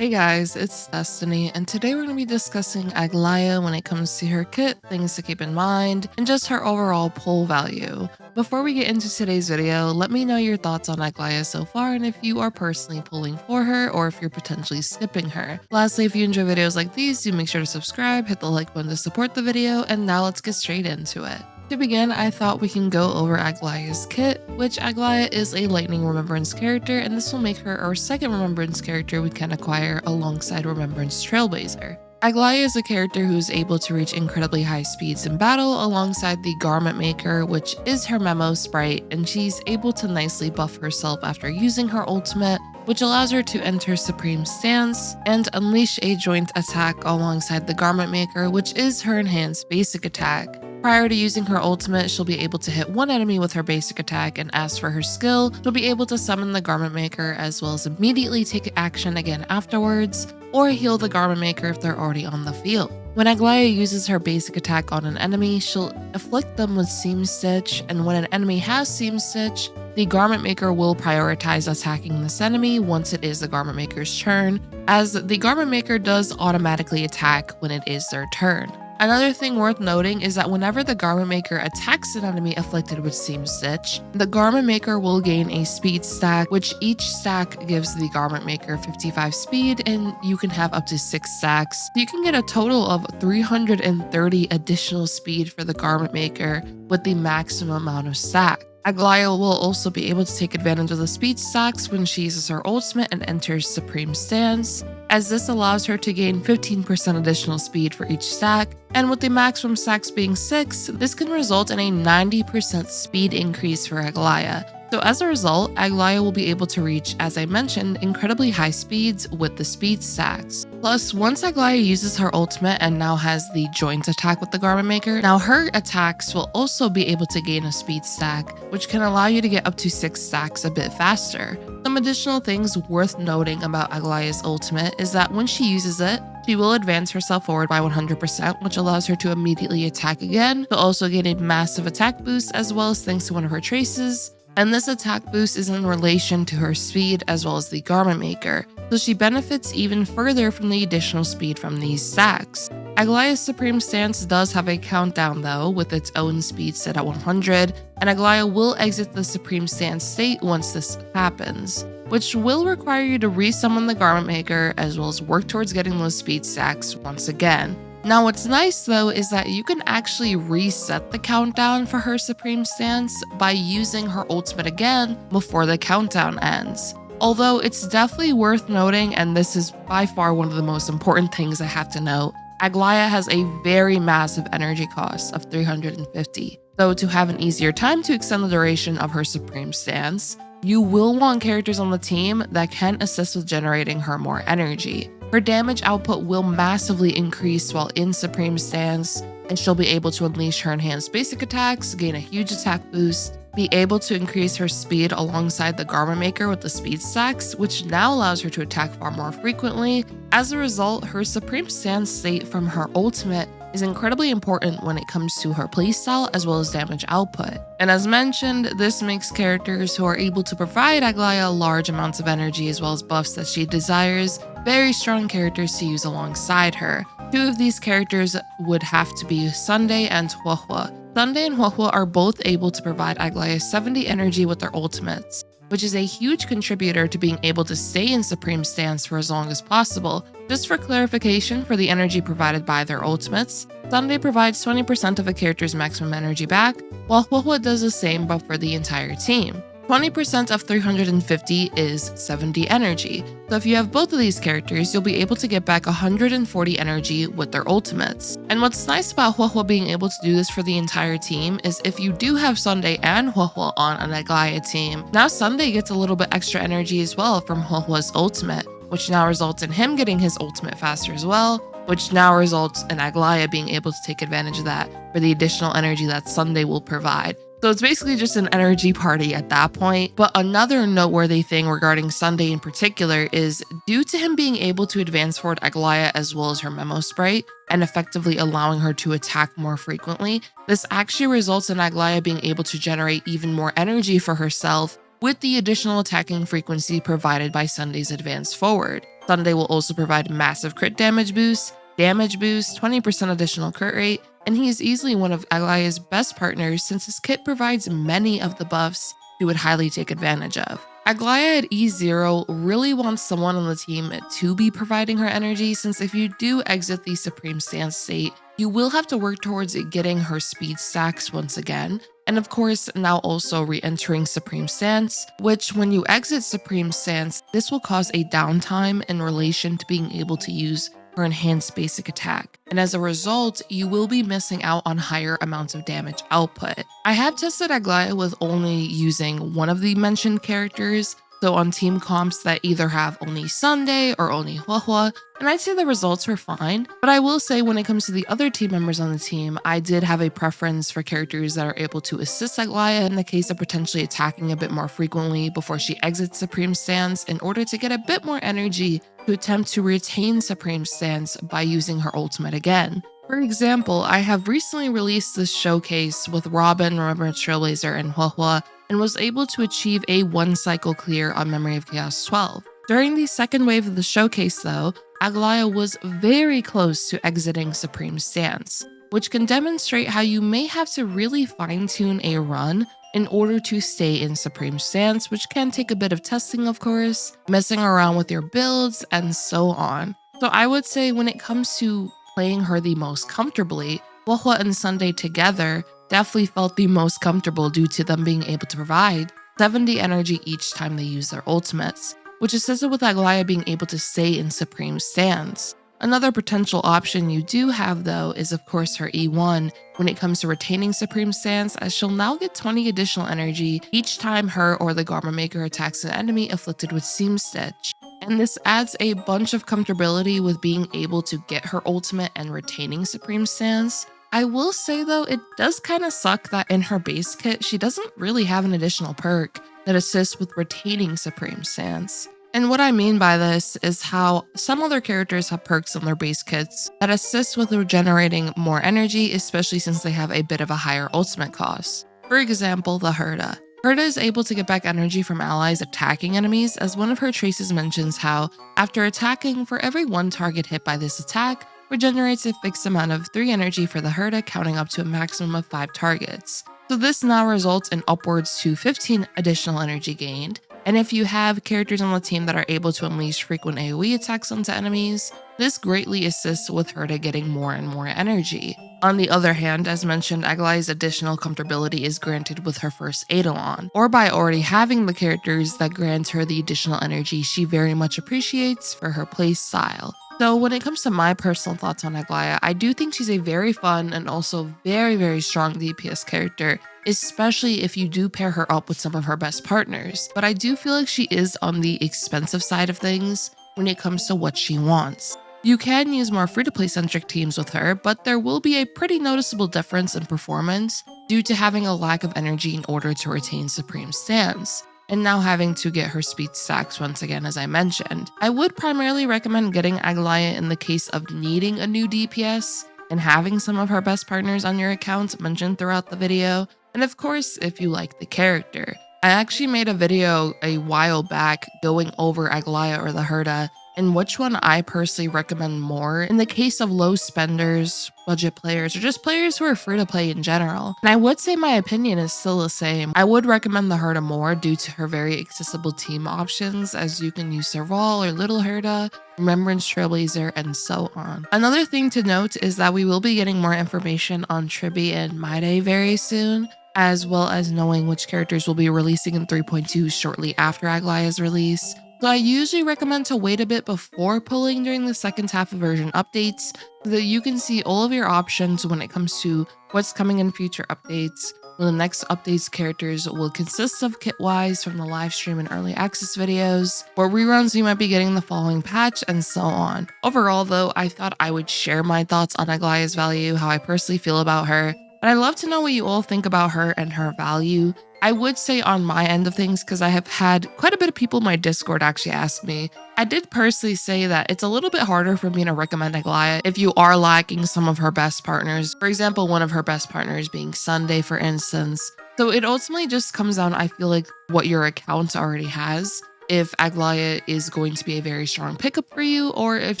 Hey guys, it's Destiny, and today we're going to be discussing Aglaea when it comes to her kit, things to keep in mind, and just her overall pull value. Before we get into today's video, let me know your thoughts on Aglaea so far and if you are personally pulling for her or if you're potentially skipping her. Lastly, if you enjoy videos like these, do make sure to subscribe, hit the like button to support the video, and now let's get straight into it. To begin, I thought we can go over Aglaea's kit, which Aglaea is a Lightning Remembrance character, and this will make her our second Remembrance character we can acquire alongside Remembrance Trailblazer. Aglaea is a character who is able to reach incredibly high speeds in battle alongside the Garment Maker, which is her memo sprite, and she's able to nicely buff herself after using her ultimate, which allows her to enter Supreme Stance and unleash a joint attack alongside the Garment Maker, which is her enhanced basic attack. Prior to using her ultimate, she'll be able to hit one enemy with her basic attack, and as for her skill, she'll be able to summon the Garment Maker as well as immediately take action again afterwards, or heal the Garment Maker if they're already on the field. When Aglaea uses her basic attack on an enemy, she'll afflict them with Seam Stitch, and when an enemy has Seam Stitch, the Garment Maker will prioritize attacking this enemy once it is the Garment Maker's turn, as the Garment Maker does automatically attack when it is their turn. Another thing worth noting is that whenever the Garment Maker attacks an enemy afflicted with Seam Stitch, the Garment Maker will gain a speed stack, which each stack gives the Garment Maker 55 speed, and you can have up to 6 stacks. You can get a total of 330 additional speed for the Garment Maker with the maximum amount of stack. Aglaea will also be able to take advantage of the speed stacks when she uses her ultimate and enters Supreme Stance, as this allows her to gain 15% additional speed for each stack, and with the maximum stacks being 6, this can result in a 90% speed increase for Aglaea. So as a result, Aglaea will be able to reach, as I mentioned, incredibly high speeds with the speed stacks. Plus, once Aglaea uses her ultimate and now has the joint attack with the Garment Maker, now her attacks will also be able to gain a speed stack, which can allow you to get up to 6 stacks a bit faster. Some additional things worth noting about Aglaea's ultimate is that when she uses it, she will advance herself forward by 100%, which allows her to immediately attack again, to also gain a massive attack boost as well as thanks to one of her traces. And this attack boost is in relation to her speed as well as the Garment Maker, so she benefits even further from the additional speed from these stacks. Aglaea's Supreme Stance does have a countdown though, with its own speed set at 100, and Aglaea will exit the Supreme Stance state once this happens, which will require you to resummon the Garment Maker as well as work towards getting those speed stacks once again. Now what's nice though is that you can actually reset the countdown for her Supreme Stance by using her ultimate again before the countdown ends. Although it's definitely worth noting, and this is by far one of the most important things I have to note, Aglaea has a very massive energy cost of 350. So to have an easier time to extend the duration of her Supreme Stance, you will want characters on the team that can assist with generating her more energy. Her damage output will massively increase while in Supreme Stance, and she'll be able to unleash her enhanced basic attacks, gain a huge attack boost, be able to increase her speed alongside the Garment Maker with the speed stacks, which now allows her to attack far more frequently. As a result, her Supreme Stance state from her ultimate is incredibly important when it comes to her playstyle as well as damage output. And as mentioned, this makes characters who are able to provide Aglaea large amounts of energy as well as buffs that she desires very strong characters to use alongside her. Two of these characters would have to be Sunday and Huohuo. Sunday and Huohuo are both able to provide Aglaea 70 energy with their ultimates, which is a huge contributor to being able to stay in Supreme Stance for as long as possible. Just for clarification for the energy provided by their ultimates, Sunday provides 20% of a character's maximum energy back, while Huohuo does the same but for the entire team. 20% of 350 is 70 energy, so if you have both of these characters, you'll be able to get back 140 energy with their ultimates. And what's nice about Huohuo being able to do this for the entire team is if you do have Sunday and Huohuo on an Aglaea team, now Sunday gets a little bit extra energy as well from Huohuo's ultimate, which now results in him getting his ultimate faster as well, which now results in Aglaea being able to take advantage of that for the additional energy that Sunday will provide. So it's basically just an energy party at that point. But another noteworthy thing regarding Sunday in particular is due to him being able to advance forward Aglaea as well as her memo sprite and effectively allowing her to attack more frequently, this actually results in Aglaea being able to generate even more energy for herself with the additional attacking frequency provided by Sunday's advance forward. Sunday will also provide massive crit damage boost, 20% additional crit rate, and he is easily one of Aglaea's best partners since his kit provides many of the buffs she would highly take advantage of. Aglaea at E0 really wants someone on the team to be providing her energy, since if you do exit the Supreme Stance state, you will have to work towards getting her speed stacks once again, and of course now also re-entering Supreme Stance, which when you exit Supreme Stance, this will cause a downtime in relation to being able to use her enhanced basic attack, and as a result, you will be missing out on higher amounts of damage output. I have tested Aglaea with only using one of the mentioned characters, so on team comps that either have only Sunday or only Huohuo, and I'd say the results were fine, but I will say when it comes to the other team members on the team, I did have a preference for characters that are able to assist Aglaea in the case of potentially attacking a bit more frequently before she exits Supreme Stance in order to get a bit more energy to attempt to retain Supreme Stance by using her ultimate again. For example, I have recently released this showcase with Robin, Remembrance Trailblazer, and Huohuo, and was able to achieve a 1-cycle clear on Memory of Chaos 12. During the second wave of the showcase though, Aglaea was very close to exiting Supreme Stance, which can demonstrate how you may have to really fine-tune a run in order to stay in Supreme Stance, which can take a bit of testing of course, messing around with your builds, and so on. So I would say when it comes to playing her the most comfortably, Huohuo and Sunday together definitely felt the most comfortable due to them being able to provide 70 energy each time they use their ultimates, which assisted with Aglaea being able to stay in Supreme Stance. Another potential option you do have though is of course her E1 when it comes to retaining Supreme Stance, as she'll now get 20 additional energy each time her or the Garment Maker attacks an enemy afflicted with Seam Stitch. And this adds a bunch of comfortability with being able to get her ultimate and retaining Supreme Stance. I will say though, it does kind of suck that in her base kit, she doesn't really have an additional perk that assists with retaining Supreme Stance. And what I mean by this is how some other characters have perks on their base kits that assist with regenerating more energy, especially since they have a bit of a higher ultimate cost. For example, the Herta. Herta is able to get back energy from allies attacking enemies, as one of her traces mentions how, after attacking, for every one target hit by this attack, regenerates a fixed amount of 3 energy for the Herta, counting up to a maximum of 5 targets. So this now results in upwards to 15 additional energy gained. And if you have characters on the team that are able to unleash frequent AoE attacks onto enemies, this greatly assists with Herta getting more and more energy. On the other hand, as mentioned, Aglaea's additional comfortability is granted with her first Eidolon, or by already having the characters that grant her the additional energy she very much appreciates for her play style. So when it comes to my personal thoughts on Aglaea, I do think she's a very fun and also very strong DPS character, especially if you do pair her up with some of her best partners. But I do feel like she is on the expensive side of things when it comes to what she wants. You can use more free-to-play centric teams with her, but there will be a pretty noticeable difference in performance due to having a lack of energy in order to retain Supreme Stance, and now having to get her speed stacks once again as I mentioned. I would primarily recommend getting Aglaea in the case of needing a new DPS and having some of her best partners on your account mentioned throughout the video, and of course if you like the character. I actually made a video a while back going over Aglaea or the Herta and which one I personally recommend more in the case of low spenders, budget players, or just players who are free to play in general. And I would say my opinion is still the same. I would recommend the Herta more due to her very accessible team options, as you can use Serval or Little Herta, Remembrance Trailblazer, and so on. Another thing to note is that we will be getting more information on Tribbie and Mydei very soon, as well as knowing which characters will be releasing in 3.2 shortly after Aglaea's release. So I usually recommend to wait a bit before pulling during the second half of version updates so that you can see all of your options when it comes to what's coming in future updates, when the next updates characters will consist of kit-wise from the live stream and early access videos, what reruns you might be getting the following patch, and so on. Overall though, I thought I would share my thoughts on Aglaea's value, how I personally feel about her, but I'd love to know what you all think about her and her value. I would say on my end of things, because I have had quite a bit of people in my Discord actually ask me, I did personally say that it's a little bit harder for me to recommend Aglaea if you are lacking some of her best partners. For example, one of her best partners being Sunday, for instance. So it ultimately just comes down, I feel like, what your account already has. If Aglaea is going to be a very strong pickup for you, or if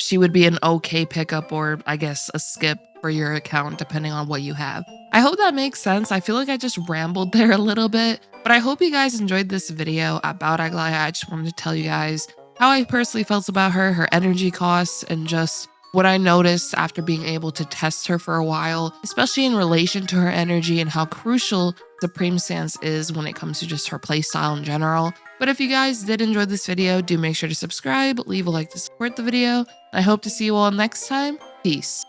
she would be an okay pickup, or I guess a skip for your account, depending on what you have. I hope that makes sense. I feel like I just rambled there a little bit, but I hope you guys enjoyed this video about Aglaea. I just wanted to tell you guys how I personally felt about her energy costs, and just what I noticed after being able to test her for a while, especially in relation to her energy and how crucial Supreme Stance is when it comes to just her playstyle in general. But if you guys did enjoy this video, do make sure to subscribe, leave a like to support the video, and I hope to see you all next time. Peace.